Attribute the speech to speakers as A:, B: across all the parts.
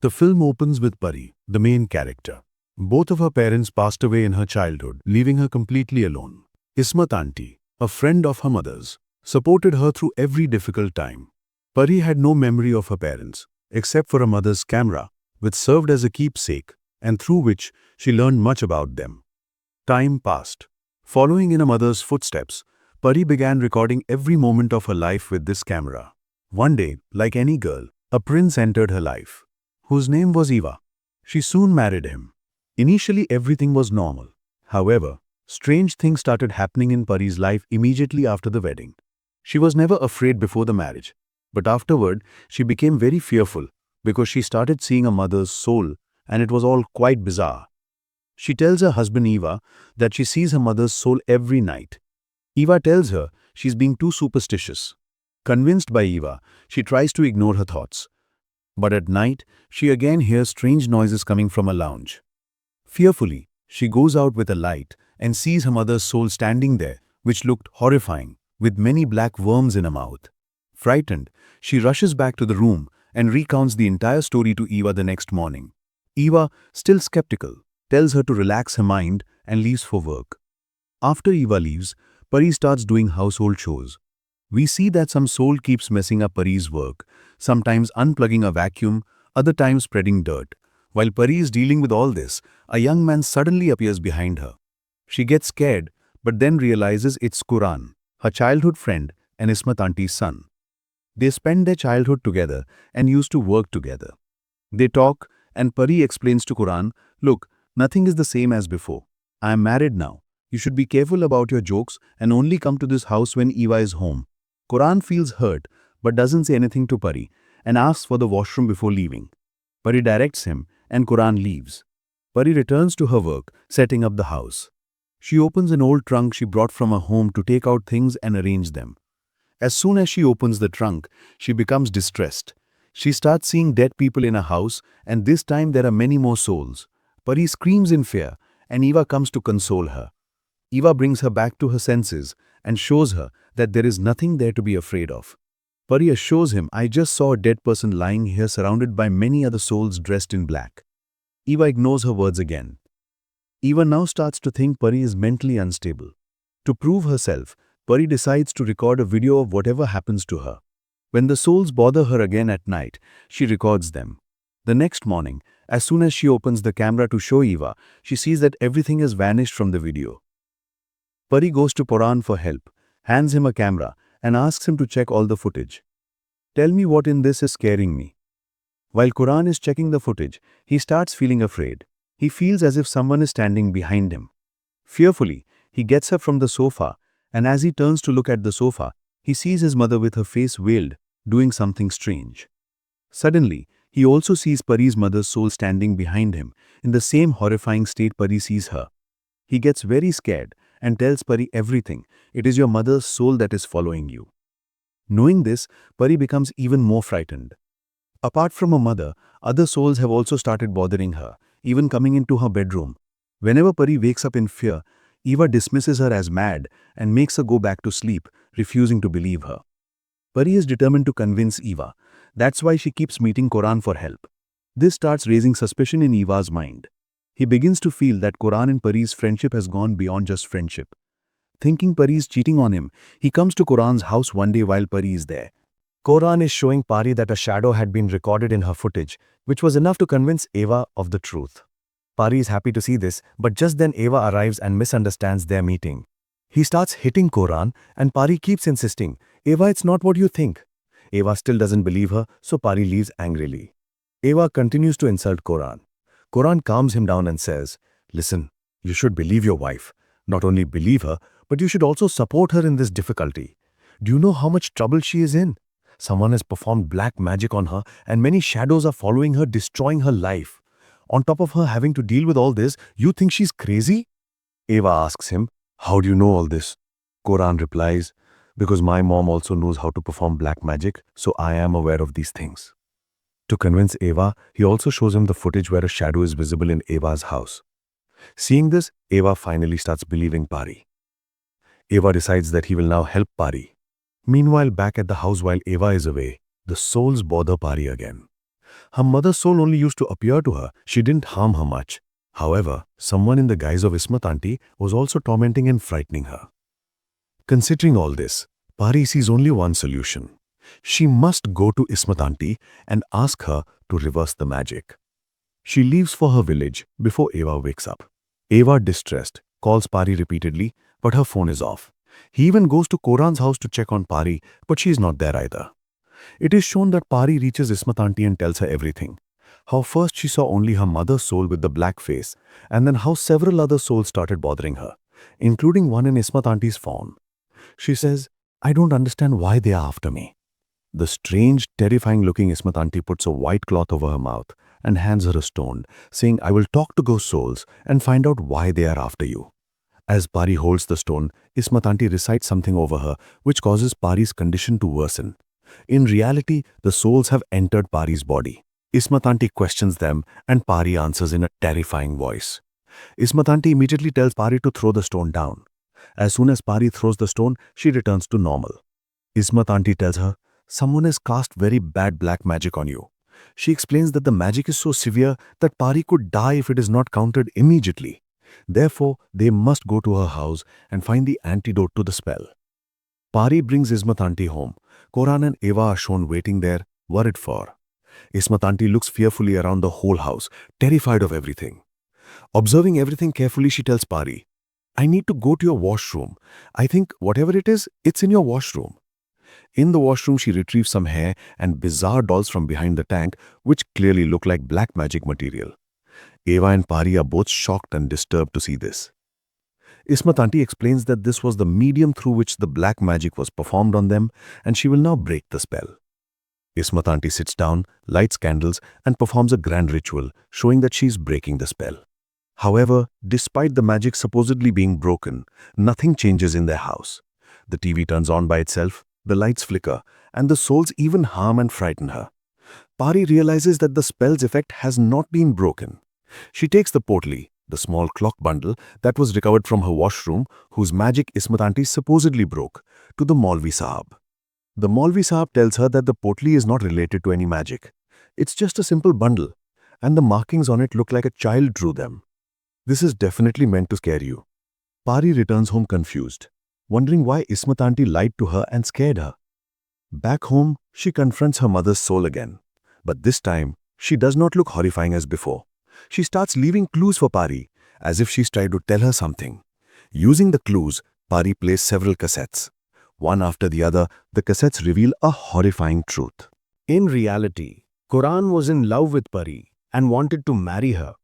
A: The film opens with Beri, the main character. Both of her parents passed away in her childhood, leaving her completely alone. Ismat auntie, a friend of her mother's, supported her through every difficult time. Pari had no memory of her parents, except for her mother's camera, which served as a keepsake, and through which she learned much about them. Time passed. Following in her mother's footsteps, Pari began recording every moment of her life with this camera. One day, like any girl, a prince entered her life, whose name was Eva. She soon married him. Initially, everything was normal. However, strange things started happening in Pari's life immediately after the wedding. She was never afraid before the marriage, but afterward, she became very fearful because she started seeing her mother's soul, and it was all quite bizarre. She tells her husband Eva that she sees her mother's soul every night. Eva tells her she's being too superstitious. Convinced by Eva, she tries to ignore her thoughts. But at night, she again hears strange noises coming from a lounge. Fearfully, she goes out with a light and sees her mother's soul standing there, which looked horrifying, with many black worms in her mouth. Frightened, she rushes back to the room and recounts the entire story to Eva the next morning. Eva, still skeptical, tells her to relax her mind and leaves for work. After Eva leaves, Pari starts doing household chores. We see that some soul keeps messing up Pari's work, sometimes unplugging a vacuum, other times spreading dirt. While Pari is dealing with all this, a young man suddenly appears behind her. She gets scared, but then realizes it's Quran, her childhood friend and Ismat auntie's son. They spend their childhood together and used to work together. They talk, and Pari explains to Quran, "Look, nothing is the same as before. I am married now. You should be careful about your jokes and only come to this house when Eva is home." Quran feels hurt but doesn't say anything to Pari and asks for the washroom before leaving. Pari directs him and Quran leaves. Pari returns to her work, setting up the house. She opens an old trunk she brought from her home to take out things and arrange them. As soon as she opens the trunk, she becomes distressed. She starts seeing dead people in her house, and this time there are many more souls. Pari screams in fear and Eva comes to console her. Eva brings her back to her senses and shows her that there is nothing there to be afraid of. Pari assures him, "I just saw a dead person lying here surrounded by many other souls dressed in black." Eva ignores her words again. Eva now starts to think Pari is mentally unstable. To prove herself, Pari decides to record a video of whatever happens to her. When the souls bother her again at night, she records them. The next morning, as soon as she opens the camera to show Eva, she sees that everything has vanished from the video. Pari goes to Quran for help, hands him a camera, and asks him to check all the footage. "Tell me what in this is scaring me." While Quran is checking the footage, he starts feeling afraid. He feels as if someone is standing behind him. Fearfully, he gets up from the sofa, and as he turns to look at the sofa, he sees his mother with her face veiled, doing something strange. Suddenly, he also sees Pari's mother's soul standing behind him, in the same horrifying state Pari sees her. He gets very scared and tells Pari everything. "It is your mother's soul that is following you." Knowing this, Pari becomes even more frightened. Apart from her mother, other souls have also started bothering her, even coming into her bedroom. Whenever Pari wakes up in fear, Eva dismisses her as mad and makes her go back to sleep, refusing to believe her. Pari is determined to convince Eva. That's why she keeps meeting Quran for help. This starts raising suspicion in Eva's mind. He begins to feel that Quran and Pari's friendship has gone beyond just friendship. Thinking Pari is cheating on him, he comes to Quran's house one day while Pari is there. Quran is showing Pari that a shadow had been recorded in her footage, which was enough to convince Eva of the truth. Pari is happy to see this, but just then Eva arrives and misunderstands their meeting. He starts hitting Quran, and Pari keeps insisting, "Eva, it's not what you think." Eva still doesn't believe her, so Pari leaves angrily. Eva continues to insult Quran. Quran calms him down and says, "Listen, you should believe your wife. Not only believe her, but you should also support her in this difficulty. Do you know how much trouble she is in? Someone has performed black magic on her, and many shadows are following her, destroying her life. On top of her having to deal with all this, you think she's crazy?" Eva asks him, "How do you know all this?" Quran replies, "Because my mom also knows how to perform black magic, so I am aware of these things." To convince Eva, he also shows him the footage where a shadow is visible in Eva's house. Seeing this, Eva finally starts believing Pari. Eva decides that he will now help Pari. Meanwhile, back at the house while Eva is away, the souls bother Pari again. Her mother's soul only used to appear to her. She didn't harm her much. However, someone in the guise of Ismat Auntie was also tormenting and frightening her. Considering all this, Pari sees only one solution. She must go to Ismat Auntie and ask her to reverse the magic. She leaves for her village before Eva wakes up. Eva, distressed, calls Pari repeatedly, but her phone is off. He even goes to Koran's house to check on Pari, but she is not there either. It is shown that Pari reaches Ismat Auntie and tells her everything. How first she saw only her mother's soul with the black face, and then how several other souls started bothering her, including one in Ismat Auntie's phone. She says, "I don't understand why they are after me." The strange, terrifying-looking Ismat Auntie puts a white cloth over her mouth and hands her a stone, saying, "I will talk to ghost souls and find out why they are after you." As Pari holds the stone, Ismat Auntie recites something over her, which causes Pari's condition to worsen. In reality, the souls have entered Pari's body. Ismat Auntie questions them, and Pari answers in a terrifying voice. Ismat Auntie immediately tells Pari to throw the stone down. As soon as Pari throws the stone, she returns to normal. Ismat Auntie tells her, "Someone has cast very bad black magic on you." She explains that the magic is so severe that Pari could die if it is not countered immediately. Therefore, they must go to her house and find the antidote to the spell. Pari brings Ismat Auntie home. Koran and Eva are shown waiting there, worried for. Ismat Auntie looks fearfully around the whole house, terrified of everything. Observing everything carefully, she tells Pari, "I need to go to your washroom. I think whatever it is, it's in your washroom." In the washroom, she retrieves some hair and bizarre dolls from behind the tank, which clearly look like black magic material. Eva and Pari are both shocked and disturbed to see this. Ismat Auntie explains that this was the medium through which the black magic was performed on them, and she will now break the spell. Ismat Auntie sits down, lights candles, and performs a grand ritual, showing that she is breaking the spell. However, despite the magic supposedly being broken, nothing changes in their house. The TV turns on by itself, the lights flicker, and the souls even harm and frighten her. Pari realizes that the spell's effect has not been broken. She takes the potli, the small clock bundle that was recovered from her washroom, whose magic Ismat Auntie supposedly broke, to the Maulvi Sahab. The Maulvi Sahab tells her that the potli is not related to any magic. It's just a simple bundle, and the markings on it look like a child drew them. This is definitely meant to scare you. Pari returns home confused, wondering why Ismat Auntie lied to her and scared her. Back home, she confronts her mother's soul again. But this time, she does not look horrifying as before. She starts leaving clues for Pari, as if she's trying to tell her something. Using the clues, Pari plays several cassettes. One after the other, the cassettes reveal a horrifying truth. In reality, Quran was in love with Pari and wanted to marry her.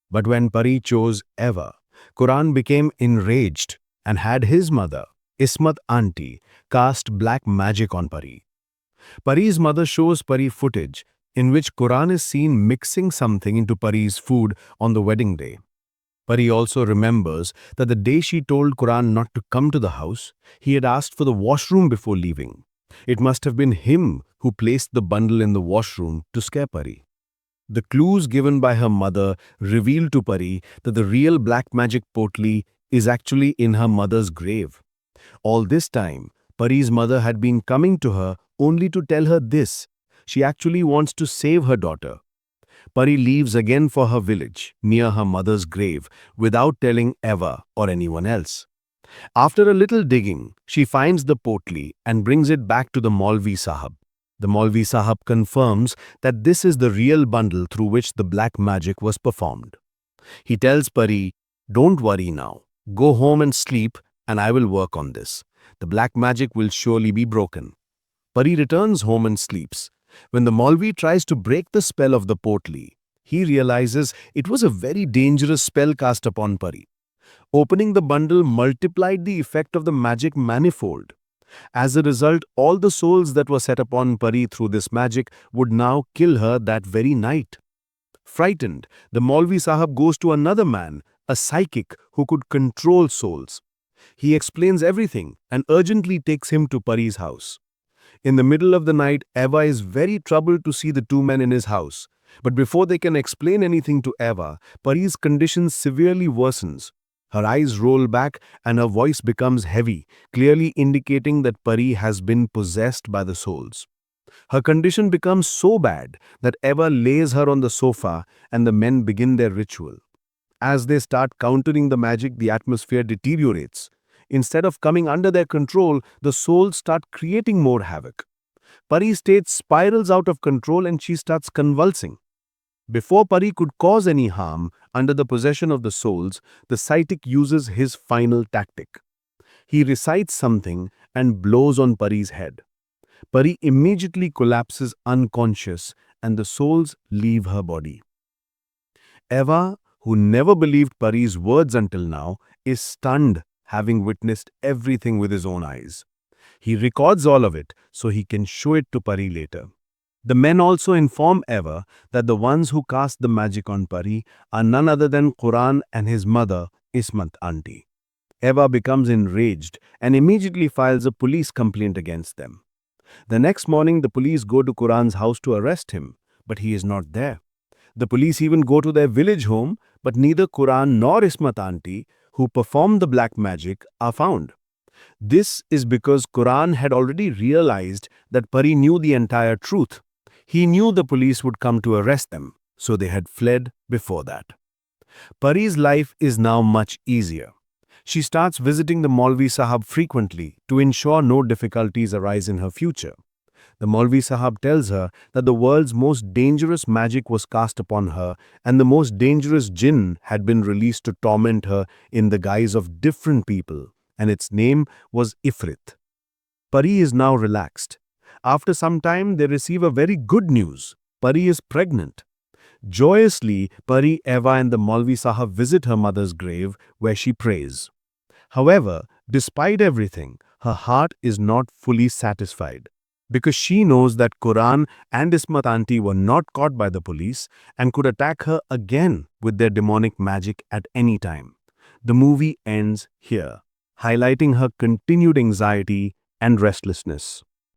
A: But when Pari chose Eva, Quran became enraged and had his mother, Ismat Auntie, cast black magic on Pari. Pari's mother shows Pari footage in which Quran is seen mixing something into Pari's food on the wedding day. Pari also remembers that the day she told Quran not to come to the house, he had asked for the washroom before leaving. It must have been him who placed the bundle in the washroom to scare Pari. The clues given by her mother reveal to Pari that the real black magic potli is actually in her mother's grave. All this time, Pari's mother had been coming to her only to tell her this. She actually wants to save her daughter. Pari leaves again for her village, near her mother's grave, without telling Eva or anyone else. After a little digging, she finds the potli and brings it back to the Maulvi Sahab. The Maulvi Sahab confirms that this is the real bundle through which the black magic was performed. He tells Pari, "Don't worry now. Go home and sleep, and I will work on this. The black magic will surely be broken." Pari returns home and sleeps. When the Maulvi tries to break the spell of the potli, he realizes it was a very dangerous spell cast upon Pari. Opening the bundle multiplied the effect of the magic manifold. As a result, all the souls that were set upon Pari through this magic would now kill her that very night. Frightened, the Maulvi Sahab goes to another man, a psychic who could control souls. He explains everything and urgently takes him to Pari's house. In the middle of the night, Eva is very troubled to see the two men in his house. But before they can explain anything to Eva, Pari's condition severely worsens. Her eyes roll back and her voice becomes heavy, clearly indicating that Pari has been possessed by the souls. Her condition becomes so bad that Eva lays her on the sofa and the men begin their ritual. As they start countering the magic, the atmosphere deteriorates. Instead of coming under their control, the souls start creating more havoc. Pari's state spirals out of control and she starts convulsing. Before Pari could cause any harm under the possession of the souls, the Psychic uses his final tactic. He recites something and blows on Pari's head. Pari immediately collapses unconscious and the souls leave her body. Eva, who never believed Pari's words until now, is stunned, having witnessed everything with his own eyes. He records all of it so he can show it to Pari later. The men also inform Eva that the ones who cast the magic on Pari are none other than Quran and his mother, Ismat auntie. Eva becomes enraged and immediately files a police complaint against them. The next morning, the police go to Quran's house to arrest him, but he is not there. The police even go to their village home, but neither Quran nor Ismat auntie, who performed the black magic, are found. This is because Quran had already realized that Pari knew the entire truth. He knew the police would come to arrest them, so they had fled before that. Pari's life is now much easier. She starts visiting the Maulvi Sahab frequently to ensure no difficulties arise in her future. The Maulvi Sahab tells her that the world's most dangerous magic was cast upon her and the most dangerous jinn had been released to torment her in the guise of different people, and its name was Ifrit. Pari is now relaxed. After some time, they receive a very good news. Pari is pregnant. Joyously, Pari, Eva and the Maulvi Sahab visit her mother's grave where she prays. However, despite everything, her heart is not fully satisfied because she knows that Quran and Ismat auntie were not caught by the police and could attack her again with their demonic magic at any time. The movie ends here, highlighting her continued anxiety and restlessness.